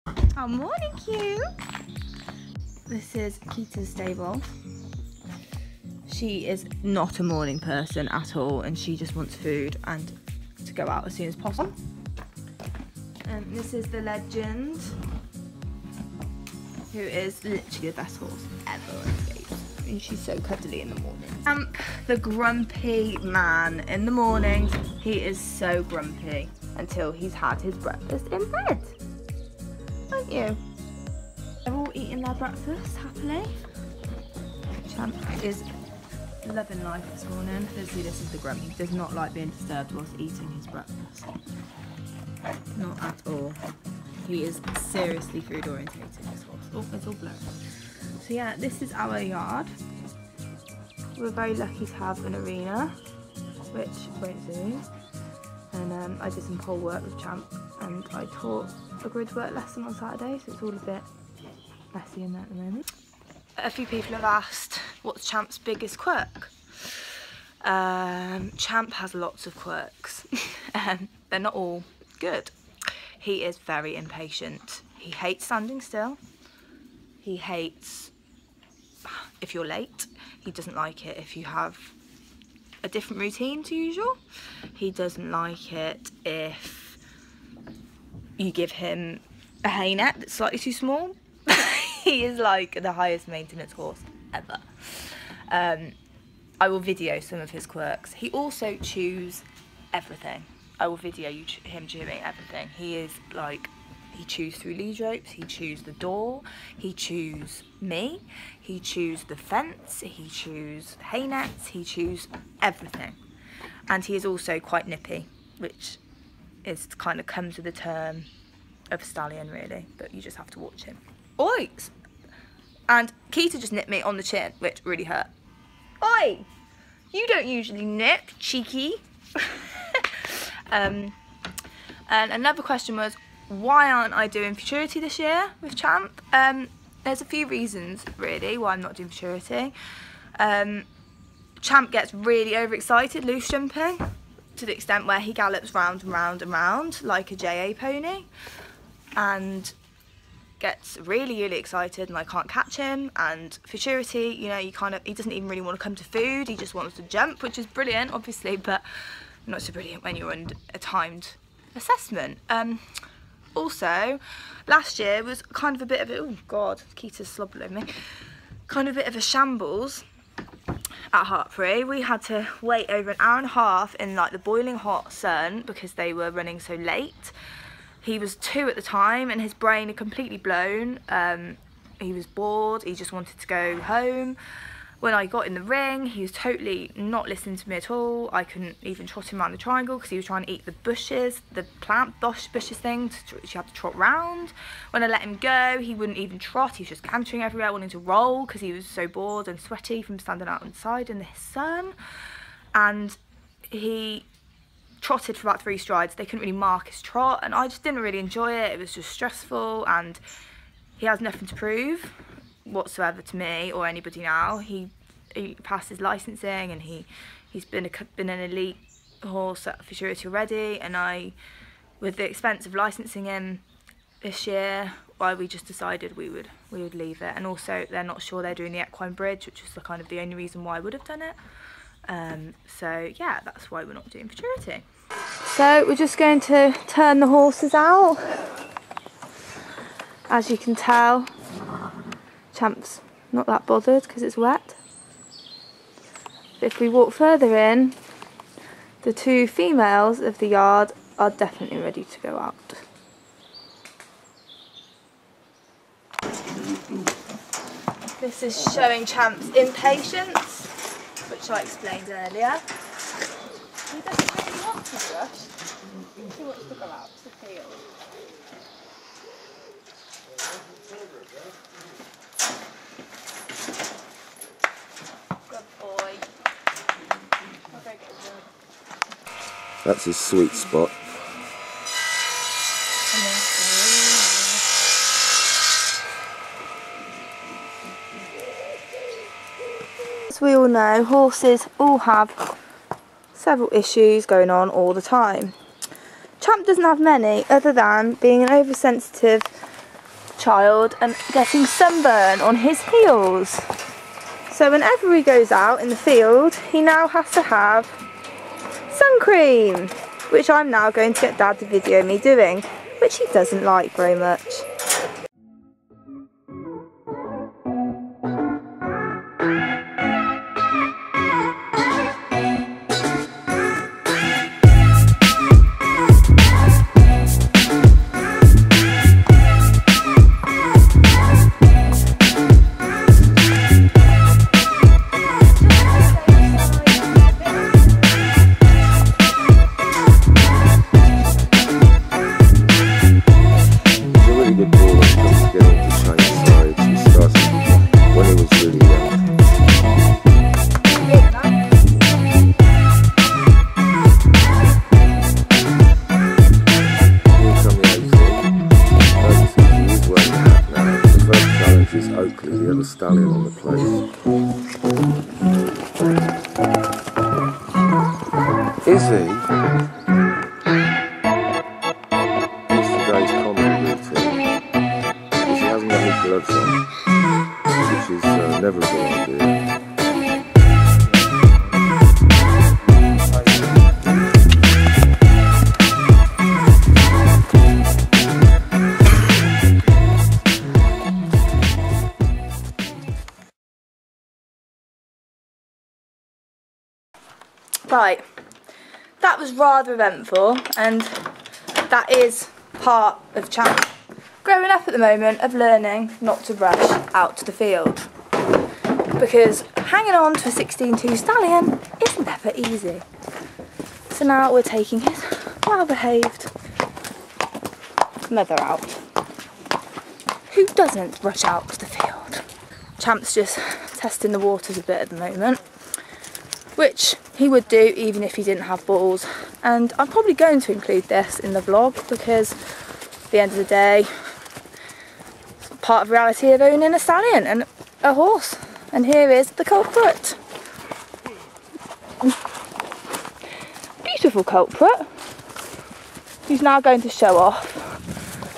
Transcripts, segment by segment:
Oh, morning, Q. This is Kita's stable. She is not a morning person at all, and she just wants food and to go out as soon as possible. And this is the legend, who is literally the best horse ever on the game. And she's so cuddly in the morning. Champ, the grumpy man. In the mornings, he is so grumpy until he's had his breakfast in bed. Aren't you? They're all eating their breakfast happily. Champ is loving life this morning. Obviously, this is the grump. He does not like being disturbed whilst eating his breakfast. Not at all. He is seriously food orientated, this horse. Oh, it's all blurry. So yeah, this is our yard. We're very lucky to have an arena, which won't zoom. And I did some pole work with Champ, and I taught a grid work lesson on Saturday, so it's all a bit messy in there at the moment. A few people have asked, what's Champ's biggest quirk? Champ has lots of quirks. They're not all good. He is very impatient. He hates standing still. He hates if you're late. He doesn't like it if you have a different routine to usual. He doesn't like it if you give him a hay net that's slightly too small. He is like the highest maintenance horse ever. I will video some of his quirks. He also chews everything. I will video him chewing everything. He is like, he chews through lead ropes, he chews the door, he chews me, he chews the fence, he chews hay nets, he chews everything. And he is also quite nippy, which is kind of comes with the term of stallion really, but you just have to watch him. Oi! And Kita just nipped me on the chin, which really hurt. Oi! You don't usually nip, cheeky. And another question was, why aren't I doing futurity this year with Champ? There's a few reasons really why I'm not doing futurity. Champ gets really overexcited loose jumping to the extent where he gallops round and round and round like a JA pony, and gets really excited, and I can't catch him. And futurity, you know, he doesn't even really want to come to food, he just wants to jump, which is brilliant obviously, but not so brilliant when you're on a timed assessment. Also, last year was kind of a bit of a, oh god, Kita's slobbering me, kind of a bit of a shambles at Hartpury. We had to wait over an hour and a half in like the boiling hot sun because they were running so late. He was 2 at the time and his brain had completely blown. He was bored, he just wanted to go home. When I got in the ring, he was totally not listening to me at all. I couldn't even trot him around the triangle because he was trying to eat the bushes, the plant bushes thing, which you have to trot round. When I let him go, he wouldn't even trot. He was just cantering everywhere, wanting to roll because he was so bored and sweaty from standing out outside in the sun. And he trotted for about 3 strides. They couldn't really mark his trot, and I just didn't really enjoy it. It was just stressful, and he has nothing to prove whatsoever to me or anybody now. He passed his licensing, and he's been an elite horse at futurity already, and with the expense of licensing him this year, we just decided we would leave it. And also they're not sure they're doing the equine bridge, which is kind of the only reason why I would have done it. So yeah, that's why we're not doing futurity. So we're just going to turn the horses out. As you can tell, Champ's not that bothered because it's wet. But if we walk further in, the 2 females of the yard are definitely ready to go out. This is showing Champ's impatience, which I explained earlier. He doesn't really want to brush. He wants to go out to the field. That's his sweet spot. As we all know, horses all have several issues going on all the time. Champ doesn't have many, other than being an oversensitive child and getting sunburn on his heels. So whenever he goes out in the field, he now has to have sun cream, which I'm now going to get Dad to video me doing, which he doesn't like very much. Stallion on the place. Issy is today's comedy routine. She hasn't got any gloves on, which is never a good idea. Right, that was rather eventful, and that is part of Champ growing up at the moment, of learning not to rush out to the field, because hanging on to a 16-2 stallion is never easy. So now we're taking his well-behaved mother out, who doesn't rush out to the field. Champ's just testing the waters a bit at the moment, which he would do even if he didn't have balls, and I'm probably going to include this in the vlog because at the end of the day it's part of reality of owning a stallion and a horse. And here is the culprit. Beautiful culprit, who's now going to show off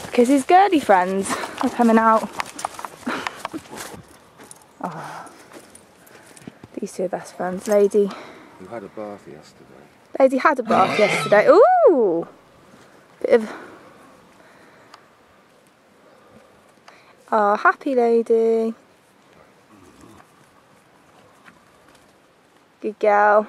because his girly friends are coming out. Oh, these two are best friends. Lady You had a bath yesterday. Lady had a bath yesterday. Ooh! Bit of... Oh, happy lady. Good girl.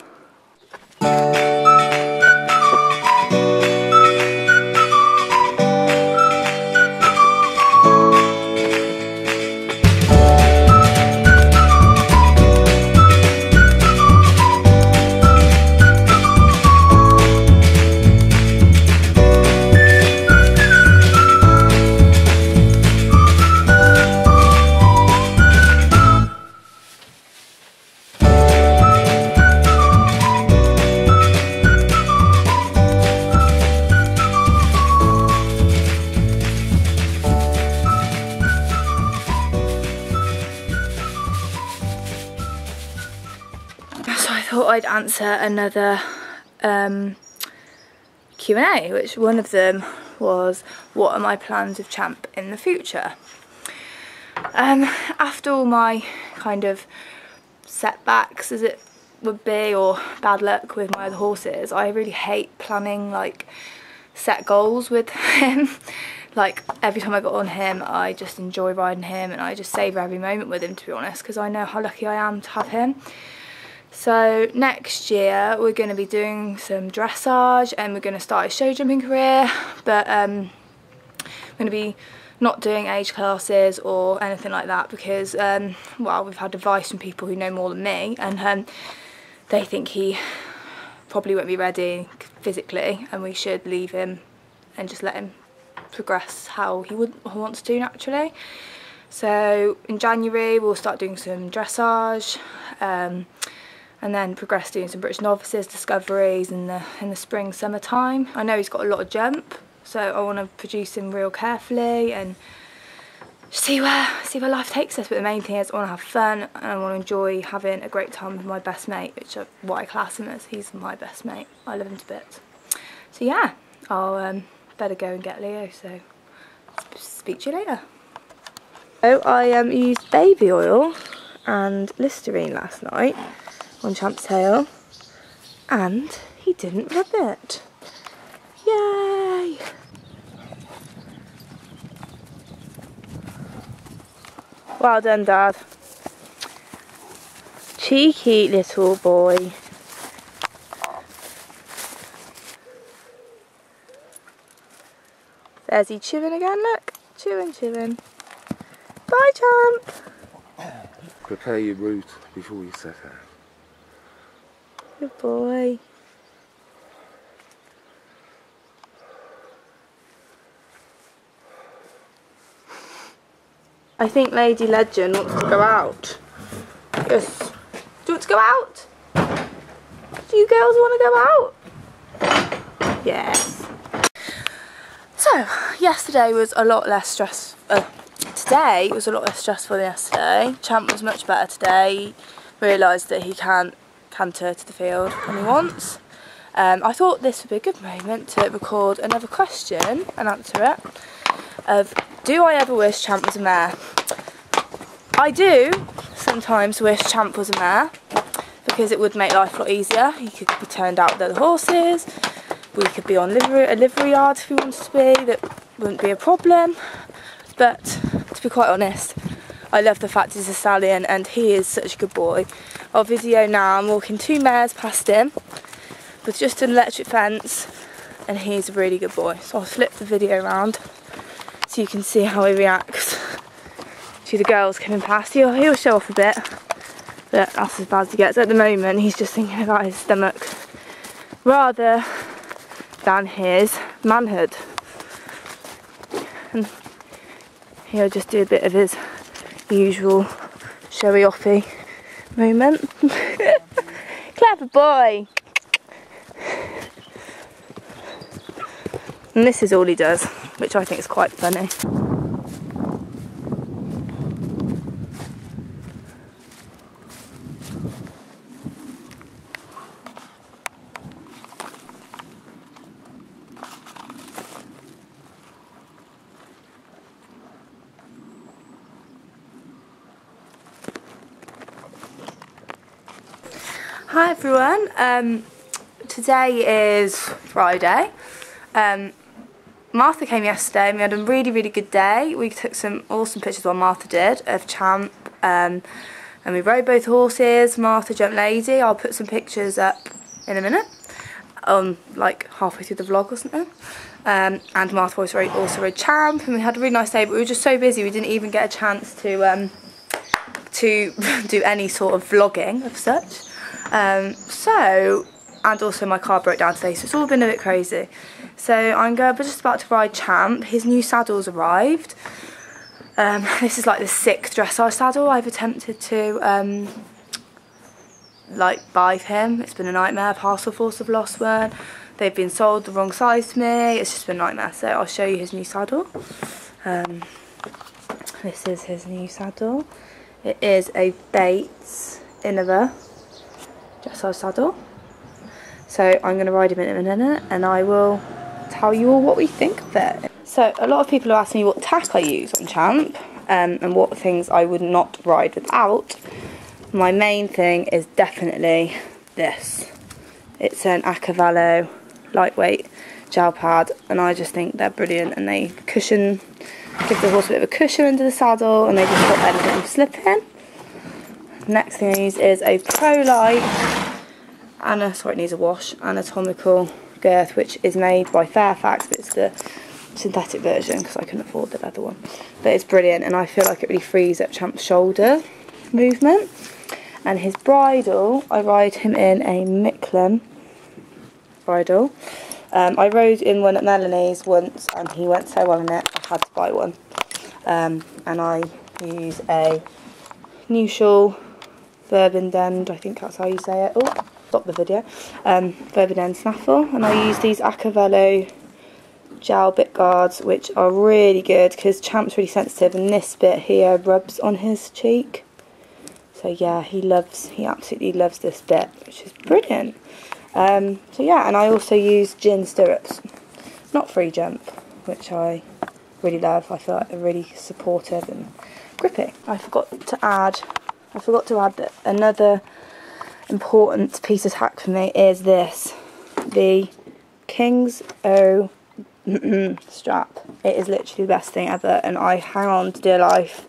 Thought I'd answer another Q&A, which one of them was, what are my plans with Champ in the future? After all my kind of setbacks, as it would be, or bad luck with my other horses, I really hate planning like set goals with him. Like every time I got on him, I just enjoy riding him and I just savour every moment with him, to be honest, because I know how lucky I am to have him. So next year we're going to be doing some dressage and we're going to start a show jumping career, but I'm going to be not doing age classes or anything like that because, well, we've had advice from people who know more than me, and they think he probably won't be ready physically and we should leave him and just let him progress how he wants to naturally. So in January we'll start doing some dressage, and then progress doing some British novices, discoveries in the spring, summer time. I know he's got a lot of jump, so I want to produce him real carefully and see where life takes us. But the main thing is I want to have fun and I want to enjoy having a great time with my best mate, which is what I class him as. He's my best mate. I love him to bits. So yeah, I'll better go and get Leo, so speak to you later. So I used baby oil and Listerine last night on Champ's tail, and he didn't rub it. Yay! Well done, Dad. Cheeky little boy. There's he chewing again, look. Chewing, chewing. Bye, Champ. Prepare your route before you set out. Good boy. I think Lady Legend wants to go out. Yes. Do you want to go out? Do you girls want to go out? Yes. So, yesterday was a lot less today was a lot less stressful than yesterday. Champ was much better today. Realised that he can't canter to the field when he wants. I thought this would be a good moment to record another question and answer it. Of, do I ever wish Champ was a mare? I do sometimes wish Champ was a mare, because it would make life a lot easier. He could be turned out with other horses. We could be on a livery yard if we wanted to be. That wouldn't be a problem. But to be quite honest, I love the fact he's a stallion and he is such a good boy. Our video now, I'm walking 2 mares past him with just an electric fence, and he's a really good boy. So I'll flip the video around so you can see how he reacts to the girls coming past. He'll show off a bit, but that's as bad as he gets. At the moment, he's just thinking about his stomach rather than his manhood. And he'll just do a bit of his usual showy-offy moment. Clever boy! And this is all he does, which I think is quite funny. Hi everyone, today is Friday. Martha came yesterday and we had a really good day. We took some awesome pictures, while Martha did, of Champ, and we rode both horses. Martha jumped Lady. I'll put some pictures up in a minute, like halfway through the vlog or something. And Martha also rode Champ, and we had a really nice day, but we were just so busy we didn't even get a chance to do any sort of vlogging of such. And also my car broke down today, so it's all been a bit crazy. So we're just about to ride Champ. His new saddle's arrived. This is like the 6th dressage saddle I've attempted to buy for him. It's been a nightmare. Parcel Force have lost one. They've been sold the wrong size to me. It's just been a nightmare. So I'll show you his new saddle. This is his new saddle. It is a Bates Innova dressage saddle. So I'm going to ride him in a minute and I will tell you all what we think of it. So a lot of people have asked me what tack I use on Champ, and what things I would not ride without. My main thing is definitely this. It's an Acavallo lightweight gel pad, and I just think they're brilliant, and they cushion, give the horse a bit of a cushion under the saddle, and they just stop anything from slipping. Next thing I use is a Pro Light, sorry, it needs a wash, anatomical girth, which is made by Fairfax, but it's the synthetic version because I couldn't afford the leather one. But it's brilliant, and I feel like it really frees up Champ's shoulder movement. And his bridle, I ride him in a Micklem bridle. I rode in one at Melanie's once and he went so well in it, I had to buy one. And I use a Neutral Bourbon Dend, I think that's how you say it. Oh, stop the video. Bourbon Dend snaffle, and I use these Acavallo gel bit guards, which are really good because Champ's really sensitive, and this bit here rubs on his cheek. So yeah, he absolutely loves this bit, which is brilliant. So yeah, and I also use gin stirrups, not free jump, which I really love. I feel like they're really supportive and grippy. I forgot to add that another important piece of tack for me is this, the King's O strap. It is literally the best thing ever, and I hang on to dear life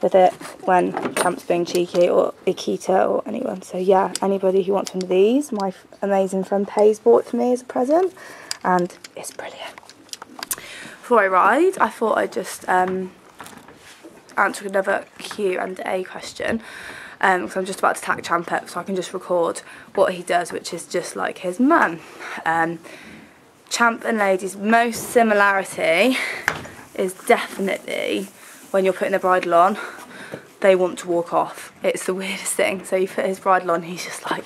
with it when Champ's being cheeky, or Ikita, or anyone. So yeah, anybody who wants one of these, my amazing friend Paige bought it for me as a present, and it's brilliant. Before I ride, I thought I'd just answer another Q&A question, because I'm just about to tack Champ up, so I can just record what he does, which is just like his mum. Champ and Lady's most similarity is definitely when you're putting the bridle on, they want to walk off. It's the weirdest thing. So you put his bridle on, he's just like,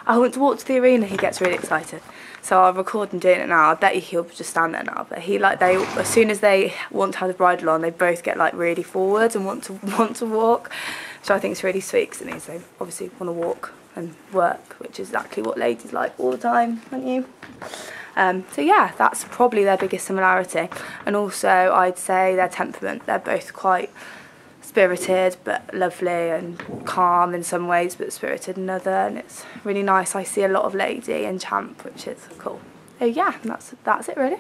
I want to walk to the arena. He gets really excited. So I'll record him doing it now. I bet you he'll just stand there now. But he, like, they, as soon as they want to have the bridle on, they both get like really forward and want to walk. So I think it's really sweet, because it means they obviously want to walk and work, which is exactly what Lady's like all the time, aren't you? So yeah, that's probably their biggest similarity. And also I'd say their temperament. They're both quite spirited but lovely, and calm in some ways but spirited in other, and it's really nice. I see a lot of Lady and Champ, which is cool. So yeah, that's it really.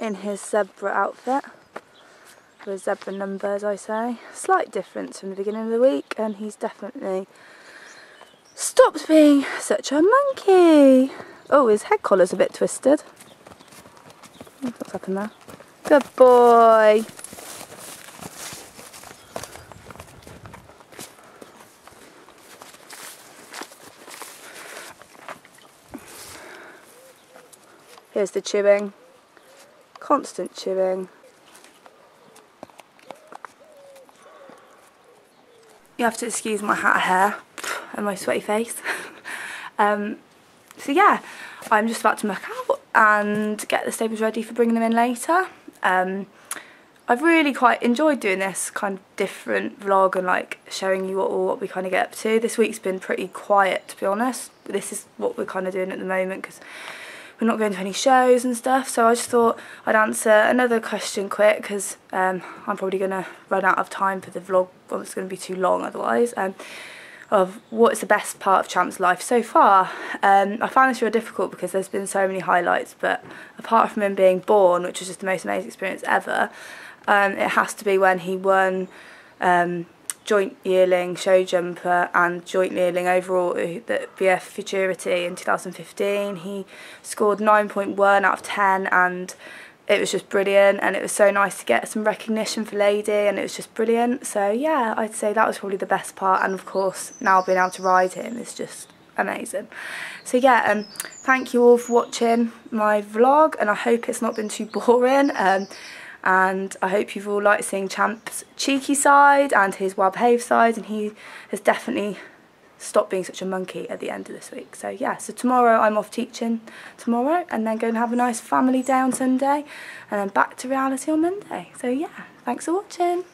In his zebra outfit, with zebra numbers, I say. Slight difference from the beginning of the week, and he's definitely stopped being such a monkey. Oh, his head collar's a bit twisted. What's happened there? Good boy. Here's the chewing. Constant chewing. You have to excuse my hat of hair and my sweaty face. So yeah, I'm just about to muck out and get the stables ready for bringing them in later. I've really quite enjoyed doing this kind of different vlog and like showing you what we kind of get up to. This week's been pretty quiet, to be honest. But this is what we're kind of doing at the moment, because we're not going to any shows and stuff, so I just thought I'd answer another question quick, because I'm probably going to run out of time for the vlog. Well, it's going to be too long otherwise. Of what is the best part of Champ's life so far. I found this real difficult because there's been so many highlights, but apart from him being born, which was just the most amazing experience ever, it has to be when he won joint yearling, show jumper and joint yearling overall at BF Futurity in 2015. He scored 9.1 out of 10, and it was just brilliant, and it was so nice to get some recognition for Lady, and it was just brilliant. So yeah, I'd say that was probably the best part, and of course now being able to ride him is just amazing. So yeah, thank you all for watching my vlog, and I hope it's not been too boring. And I hope you've all liked seeing Champ's cheeky side and his well-behaved side, and he has definitely stopped being such a monkey at the end of this week. So yeah, so tomorrow I'm off teaching tomorrow, and then go and have a nice family day on Sunday, and then back to reality on Monday. So yeah, thanks for watching.